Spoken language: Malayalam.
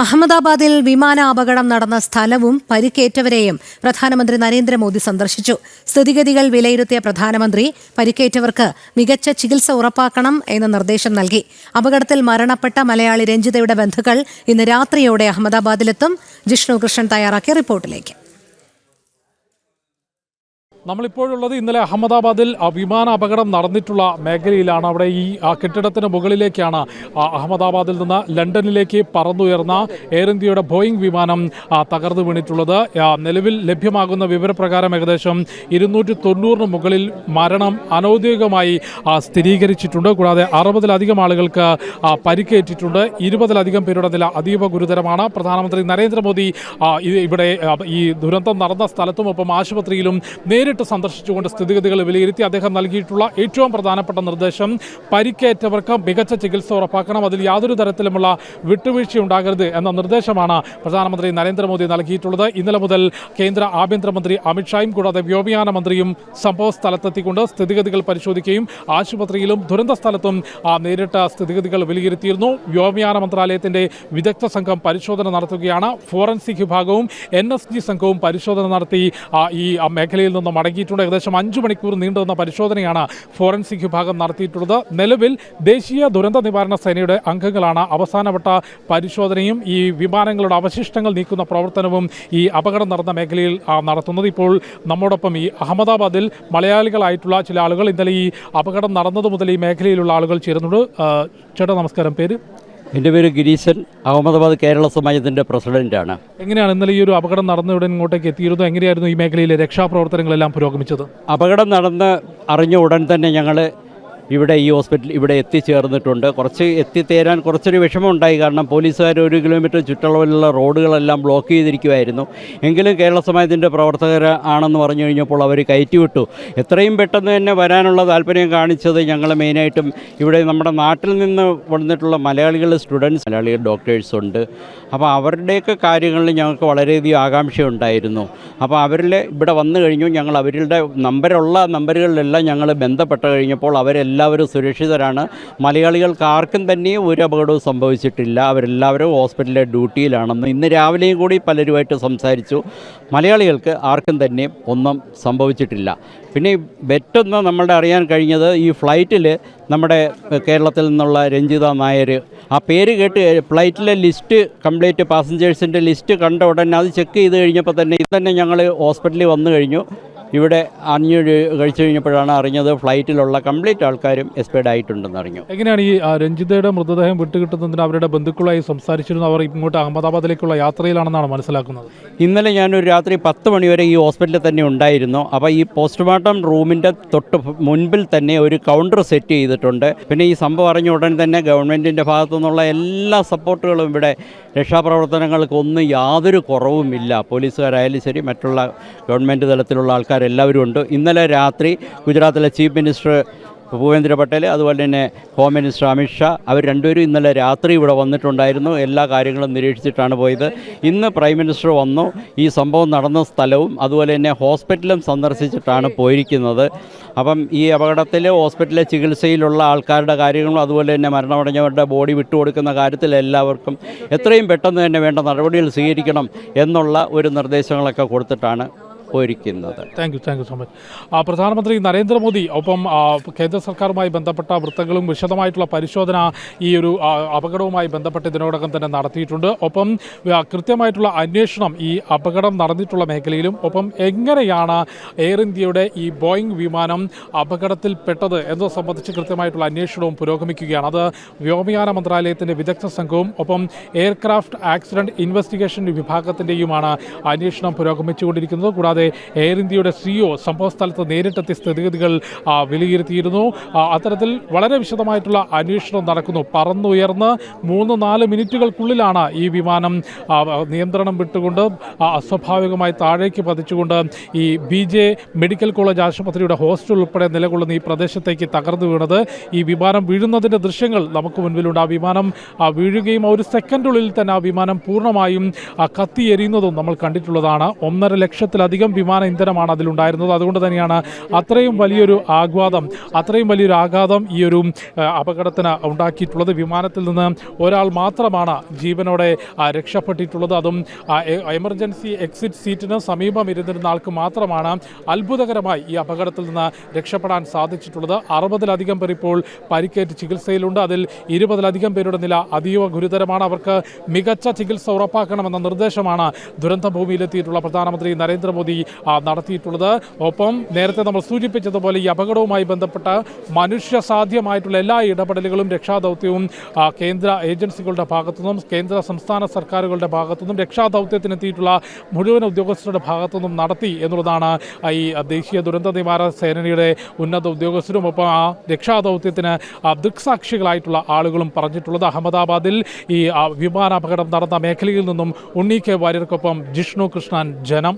അഹമ്മദാബാദിൽ വിമാന അപകടം നടന്ന സ്ഥലവും പരിക്കേറ്റവരെയും പ്രധാനമന്ത്രി നരേന്ദ്രമോദി സന്ദർശിച്ചു. സ്ഥിതിഗതികൾ വിലയിരുത്തിയ പ്രധാനമന്ത്രി പരിക്കേറ്റവർക്ക് മികച്ച ചികിത്സ ഉറപ്പാക്കണം എന്ന നിർദ്ദേശം നൽകി. അപകടത്തിൽ മരണപ്പെട്ട മലയാളി രഞ്ജിതയുടെ ബന്ധുക്കൾ ഇന്ന് രാത്രിയോടെ അഹമ്മദാബാദിലെത്തും. ജിഷ്ണു കൃഷ്ണൻ തയ്യാറാക്കിയ റിപ്പോർട്ടിലേക്ക്. നമ്മളിപ്പോഴുള്ളത് ഇന്നലെ അഹമ്മദാബാദിൽ വിമാന അപകടം നടന്നിട്ടുള്ള മേഖലയിലാണ്. അവിടെ ഈ കെട്ടിടത്തിന് മുകളിലേക്കാണ് അഹമ്മദാബാദിൽ നിന്ന് ലണ്ടനിലേക്ക് പറന്നുയർന്ന എയർ ഇന്ത്യയുടെ ബോയിങ് വിമാനം തകർന്നു വീണിട്ടുള്ളത്. നിലവിൽ ലഭ്യമാകുന്ന വിവരപ്രകാരം ഏകദേശം 290 മുകളിൽ മരണം അനൗദ്യോഗികമായി സ്ഥിരീകരിച്ചിട്ടുണ്ട്. കൂടാതെ 60-ലധികം ആളുകൾക്ക് പരിക്കേറ്റിട്ടുണ്ട്. 20-ലധികം പേരുടെ നില അതീവ ഗുരുതരമാണ്. പ്രധാനമന്ത്രി നരേന്ദ്രമോദി ഇവിടെ ഈ ദുരന്തം നടന്ന സ്ഥലത്തും ഒപ്പം ആശുപത്രിയിലും നേരിട്ട് സന്ദർശിച്ചുകൊണ്ട് സ്ഥിതിഗതികൾ വിലയിരുത്തി. അദ്ദേഹം നൽകിയിട്ടുള്ള ഏറ്റവും പ്രധാനപ്പെട്ട നിർദ്ദേശം പരിക്കേറ്റവർക്ക് മികച്ച ചികിത്സ ഉറപ്പാക്കണം, അതിൽ യാതൊരു തരത്തിലുമുള്ള വിട്ടുവീഴ്ചയുണ്ടാകരുത് എന്ന നിർദ്ദേശമാണ് പ്രധാനമന്ത്രി നരേന്ദ്രമോദി നൽകിയിട്ടുള്ളത്. ഇന്നലെ മുതൽ കേന്ദ്ര ആഭ്യന്തരമന്ത്രി അമിത്ഷായും കൂടാതെ വ്യോമയാന മന്ത്രിയും സംഭവ സ്ഥലത്തെത്തിക്കൊണ്ട് സ്ഥിതിഗതികൾ പരിശോധിക്കുകയും ആശുപത്രിയിലും ദുരന്ത സ്ഥലത്തും നേരിട്ട് സ്ഥിതിഗതികൾ വിലയിരുത്തിയിരുന്നു. വ്യോമയാന മന്ത്രാലയത്തിന്റെ വിദഗ്ധ സംഘം പരിശോധന നടത്തുകയാണ്. ഫോറൻസിക് വിഭാഗവും NSG സംഘവും പരിശോധന നടത്തി ഈ മേഖലയിൽ നിന്നും മടങ്ങിയിട്ടുണ്ട്. ഏകദേശം 5 മണിക്കൂർ നീണ്ടുവന്ന പരിശോധനയാണ് ഫോറൻസിക് വിഭാഗം നടത്തിയിട്ടുള്ളത്. നിലവിൽ ദേശീയ ദുരന്ത നിവാരണ സേനയുടെ അംഗങ്ങളാണ് അവസാനവട്ട പരിശോധനയും ഈ വിമാനങ്ങളുടെ അവശിഷ്ടങ്ങൾ നീക്കുന്ന പ്രവർത്തനവും ഈ അപകടം നടന്ന മേഖലയിൽ നടത്തുന്നത്. ഇപ്പോൾ നമ്മോടൊപ്പം ഈ അഹമ്മദാബാദിൽ മലയാളികളായിട്ടുള്ള ചില ആളുകൾ, ഇന്നലെ ഈ അപകടം നടന്നതു മുതൽ ഈ മേഖലയിലുള്ള ആളുകൾ ചേരുന്നുണ്ട്. ചേട്ടാ നമസ്കാരം, പേര്? എൻ്റെ പേര് ഗിരീശൻ, അഹമ്മദാബാദ് കേരള സമാജത്തിൻ്റെ പ്രസിഡൻ്റാണ്. എങ്ങനെയാണ് ഇന്നലെ ഈ ഒരു അപകടം നടന്ന ഉടൻ ഇങ്ങോട്ടേക്ക് എത്തിയിരുന്നു? എങ്ങനെയായിരുന്നു ഈ മേഖലയിലെ രക്ഷാപ്രവർത്തനങ്ങളെല്ലാം പുരോഗമിച്ചത്? അപകടം നടന്ന് അറിഞ്ഞ ഉടൻ തന്നെ ഞങ്ങൾ ഇവിടെ ഈ ഹോസ്പിറ്റൽ ഇവിടെ എത്തിച്ചേർന്നിട്ടുണ്ട്. എത്തിത്തേരാൻ കുറച്ചൊരു വിഷമമുണ്ടായി. കാരണം പോലീസുകാർ 1 കിലോമീറ്റർ ചുറ്റളവിലുള്ള റോഡുകളെല്ലാം ബ്ലോക്ക് ചെയ്തിരിക്കുമായിരുന്നു. എങ്കിലും കേരള സമാജത്തിൻ്റെ പ്രവർത്തകർ ആണെന്ന് പറഞ്ഞു കഴിഞ്ഞപ്പോൾ അവർ കയറ്റിവിട്ടു. എത്രയും പെട്ടെന്ന് തന്നെ വരാനുള്ള താല്പര്യം കാണിച്ചത് ഞങ്ങൾ മെയിനായിട്ടും ഇവിടെ നമ്മുടെ നാട്ടിൽ നിന്ന് വന്നിട്ടുള്ള മലയാളികൾ സ്റ്റുഡൻസ്, മലയാളികൾ ഡോക്ടേഴ്സുണ്ട്. അപ്പോൾ അവരുടെയൊക്കെ കാര്യങ്ങളിൽ ഞങ്ങൾക്ക് വളരെയധികം ആകാംക്ഷയുണ്ടായിരുന്നു. അപ്പോൾ അവരിൽ ഇവിടെ വന്നു കഴിഞ്ഞു. ഞങ്ങൾ അവരുടെ നമ്പറുകളിലെല്ലാം ഞങ്ങൾ ബന്ധപ്പെട്ട് കഴിഞ്ഞപ്പോൾ അവരെല്ലാവരും സുരക്ഷിതരാണ്. മലയാളികൾക്ക് ആർക്കും തന്നെ ഒരു അപകടവും സംഭവിച്ചിട്ടില്ല. അവരെല്ലാവരും ഹോസ്പിറ്റലിലെ ഡ്യൂട്ടിയിലാണെന്ന് ഇന്ന് രാവിലെയും കൂടി പലരുമായിട്ട് സംസാരിച്ചു. മലയാളികൾക്ക് ആർക്കും തന്നെ ഒന്നും സംഭവിച്ചിട്ടില്ല. പിന്നെ മറ്റൊന്ന് നമ്മളുടെ അറിയാൻ കഴിഞ്ഞത്, ഈ ഫ്ലൈറ്റിൽ നമ്മുടെ കേരളത്തിൽ നിന്നുള്ള രഞ്ജിത നായർ, ആ പേര് കേട്ട് ഫ്ലൈറ്റിലെ ലിസ്റ്റ് കംപ്ലീറ്റ് പാസഞ്ചേഴ്സിൻ്റെ ലിസ്റ്റ് കണ്ട ഉടനെ അത് ചെക്ക് ചെയ്ത് കഴിഞ്ഞപ്പോൾ തന്നെ ഞങ്ങൾ ഹോസ്പിറ്റലിൽ വന്നു കഴിഞ്ഞു. ഇവിടെ കഴിച്ചു കഴിഞ്ഞപ്പോഴാണ് അറിഞ്ഞത് ഫ്ലൈറ്റിലുള്ള കംപ്ലീറ്റ് ആൾക്കാരും എക്സ്പയർഡ് ആയിട്ടുണ്ടെന്ന് അറിഞ്ഞു. എങ്ങനെയാണ് ഈ രഞ്ജിതയുടെ മൃതദേഹം വിട്ടുകിട്ടുന്നതിന് അവരുടെ ബന്ധുക്കളായി സംസാരിച്ചിരുന്നു? അവർ ഇങ്ങോട്ട് അഹമ്മദാബാദിലേക്കുള്ള യാത്രയിലാണെന്നാണ് മനസ്സിലാക്കുന്നത്. ഇന്നലെ ഞാനൊരു രാത്രി 10 മണി വരെ ഈ ഹോസ്പിറ്റലിൽ തന്നെ ഉണ്ടായിരുന്നു. അപ്പോൾ ഈ പോസ്റ്റ്മോർട്ടം റൂമിൻ്റെ തൊട്ട് മുൻപിൽ തന്നെ ഒരു കൗണ്ടർ സെറ്റ് ചെയ്തിട്ടുണ്ട്. പിന്നെ ഈ സംഭവം അറിഞ്ഞ ഉടൻ തന്നെ ഗവൺമെൻറ്റിൻ്റെ ഭാഗത്തു നിന്നുള്ള എല്ലാ സപ്പോർട്ടുകളും ഇവിടെ രക്ഷാപ്രവർത്തനങ്ങൾക്കൊന്നും യാതൊരു കുറവുമില്ല. പോലീസുകാരായാലും ശരി, മറ്റുള്ള ഗവൺമെൻറ് തലത്തിലുള്ള ആൾക്കാരെല്ലാവരും ഉണ്ട്. ഇന്നലെ രാത്രി ഗുജറാത്തിലെ ചീഫ് മിനിസ്റ്റർ ഭൂപേന്ദ്ര പട്ടേൽ, അതുപോലെ തന്നെ ഹോം മിനിസ്റ്റർ അമിത്ഷാ, അവർ രണ്ടുപേരും ഇന്നലെ രാത്രി ഇവിടെ വന്നിട്ടുണ്ടായിരുന്നു. എല്ലാ കാര്യങ്ങളും നിരീക്ഷിച്ചിട്ടാണ് പോയത്. ഇന്ന് പ്രൈം മിനിസ്റ്റർ വന്നു. ഈ സംഭവം നടന്ന സ്ഥലവും അതുപോലെ തന്നെ ഹോസ്പിറ്റലും സന്ദർശിച്ചിട്ടാണ് പോയിരിക്കുന്നത്. അപ്പം ഈ അപകടത്തിൽ ഹോസ്പിറ്റലിലെ ചികിത്സയിലുള്ള ആൾക്കാരുടെ കാര്യങ്ങളും അതുപോലെ തന്നെ മരണമടഞ്ഞവരുടെ ബോഡി വിട്ടുകൊടുക്കുന്ന കാര്യത്തിൽ എല്ലാവർക്കും എത്രയും പെട്ടെന്ന് തന്നെ വേണ്ട നടപടികൾ സ്വീകരിക്കണം എന്നുള്ള ഒരു നിർദ്ദേശങ്ങളൊക്കെ കൊടുത്തിട്ടാണ് പോയിരിക്കുന്നത്. Thank you so much. പ്രധാനമന്ത്രി നരേന്ദ്രമോദി ഒപ്പം കേന്ദ്ര സർക്കാരുമായി ബന്ധപ്പെട്ട വൃത്തങ്ങളും വിശദമായിട്ടുള്ള പരിശോധന ഈ ഒരു അപകടവുമായി ബന്ധപ്പെട്ട് ഇതിനോടകം തന്നെ നടത്തിയിട്ടുണ്ട്. ഒപ്പം കൃത്യമായിട്ടുള്ള അന്വേഷണം ഈ അപകടം നടന്നിട്ടുള്ള മേഖലയിലും, ഒപ്പം എങ്ങനെയാണ് എയർ ഇന്ത്യയുടെ ഈ ബോയിങ് വിമാനം അപകടത്തിൽപ്പെട്ടത് എന്നത് സംബന്ധിച്ച് കൃത്യമായിട്ടുള്ള അന്വേഷണവും പുരോഗമിക്കുകയാണ്. അത് വ്യോമയാന മന്ത്രാലയത്തിൻ്റെ വിദഗ്ധ സംഘവും ഒപ്പം എയർക്രാഫ്റ്റ് ആക്സിഡൻറ്റ് ഇൻവെസ്റ്റിഗേഷൻ വിഭാഗത്തിൻ്റെയുമാണ് അന്വേഷണം പുരോഗമിച്ചുകൊണ്ടിരിക്കുന്നത്. കൂടാതെ എയർ ഇന്ത്യയുടെ CEO സംഭവ സ്ഥലത്ത് നേരിട്ടെത്തി സ്ഥിതിഗതികൾ വിലയിരുത്തിയിരുന്നു. അത്തരത്തിൽ വളരെ വിശദമായിട്ടുള്ള അന്വേഷണം നടക്കുന്നു. പറന്നുയർന്ന് 3-4 മിനിറ്റുകൾക്കുള്ളിലാണ് ഈ വിമാനം നിയന്ത്രണം വിട്ടുകൊണ്ട് അസ്വാഭാവികമായി താഴേക്ക് പതിച്ചുകൊണ്ട് ഈ BJ മെഡിക്കൽ കോളേജ് ആശുപത്രിയുടെ ഹോസ്റ്റൽ ഉൾപ്പെടെ നിലകൊള്ളുന്ന ഈ പ്രദേശത്തേക്ക് തകർന്നു വീണത്. ഈ വിമാനം വീഴുന്നതിൻ്റെ ദൃശ്യങ്ങൾ നമുക്ക് മുൻപിലുണ്ട്. ആ വിമാനം വീഴുകയും 1 സെക്കൻഡുള്ളിൽ തന്നെ ആ വിമാനം പൂർണ്ണമായും കത്തിയെരിയുന്നതും നമ്മൾ കണ്ടിട്ടുള്ളതാണ്. 1.5 ലക്ഷത്തിലധികം അധികം വിമാന ഇന്ധനമാണ് അതിലുണ്ടായിരുന്നത്. അതുകൊണ്ട് തന്നെയാണ് അത്രയും വലിയൊരു ആഘാതം ഈ ഒരു അപകടത്തിന് ഉണ്ടാക്കിയിട്ടുള്ളത്. വിമാനത്തിൽ നിന്ന് ഒരാൾ മാത്രമാണ് ജീവനോടെ രക്ഷപ്പെട്ടിട്ടുള്ളത്. അതും എമർജൻസി എക്സിറ്റ് സീറ്റിന് സമീപം ഇരുന്നിരുന്ന ആൾക്ക് മാത്രമാണ് അത്ഭുതകരമായി ഈ അപകടത്തിൽ നിന്ന് രക്ഷപ്പെടാൻ സാധിച്ചിട്ടുള്ളത്. 60-ലധികം പേർ ഇപ്പോൾ പരിക്കേറ്റ് ചികിത്സയിലുണ്ട്. അതിൽ 20-ലധികം പേരുടെ നില അതീവ ഗുരുതരമാണ്. അവർക്ക് മികച്ച ചികിത്സ ഉറപ്പാക്കണമെന്ന നിർദ്ദേശമാണ് ദുരന്തഭൂമിയിലെത്തിയിട്ടുള്ള പ്രധാനമന്ത്രി നരേന്ദ്രമോദി നടത്തിയിട്ടുള്ളത്. ഒപ്പം നേരത്തെ നമ്മൾ സൂചിപ്പിച്ചതുപോലെ ഈ അപകടവുമായി ബന്ധപ്പെട്ട മനുഷ്യസാധ്യമായിട്ടുള്ള എല്ലാ ഇടപെടലുകളും രക്ഷാദൗത്യവും കേന്ദ്ര ഏജൻസികളുടെ ഭാഗത്തുനിന്നും കേന്ദ്ര സംസ്ഥാന സർക്കാരുകളുടെ ഭാഗത്തുനിന്നും രക്ഷാദൗത്യത്തിനെത്തിയിട്ടുള്ള മുഴുവൻ ഉദ്യോഗസ്ഥരുടെ ഭാഗത്തുനിന്നും നടത്തി എന്നുള്ളതാണ് ഈ ദേശീയ ദുരന്ത നിവാരണ സേനയുടെ ഉന്നത ഉദ്യോഗസ്ഥരും ഒപ്പം ആ രക്ഷാദൗത്യത്തിന് ദൃക്സാക്ഷികളായിട്ടുള്ള ആളുകളും പറഞ്ഞിട്ടുള്ളത്. അഹമ്മദാബാദിൽ ഈ വിമാനാപകടം നടന്ന മേഖലയിൽ നിന്നും ഉണ്ണി കെ വാര്യർക്കൊപ്പം ജിഷ്ണു കൃഷ്ണൻ, ജനം.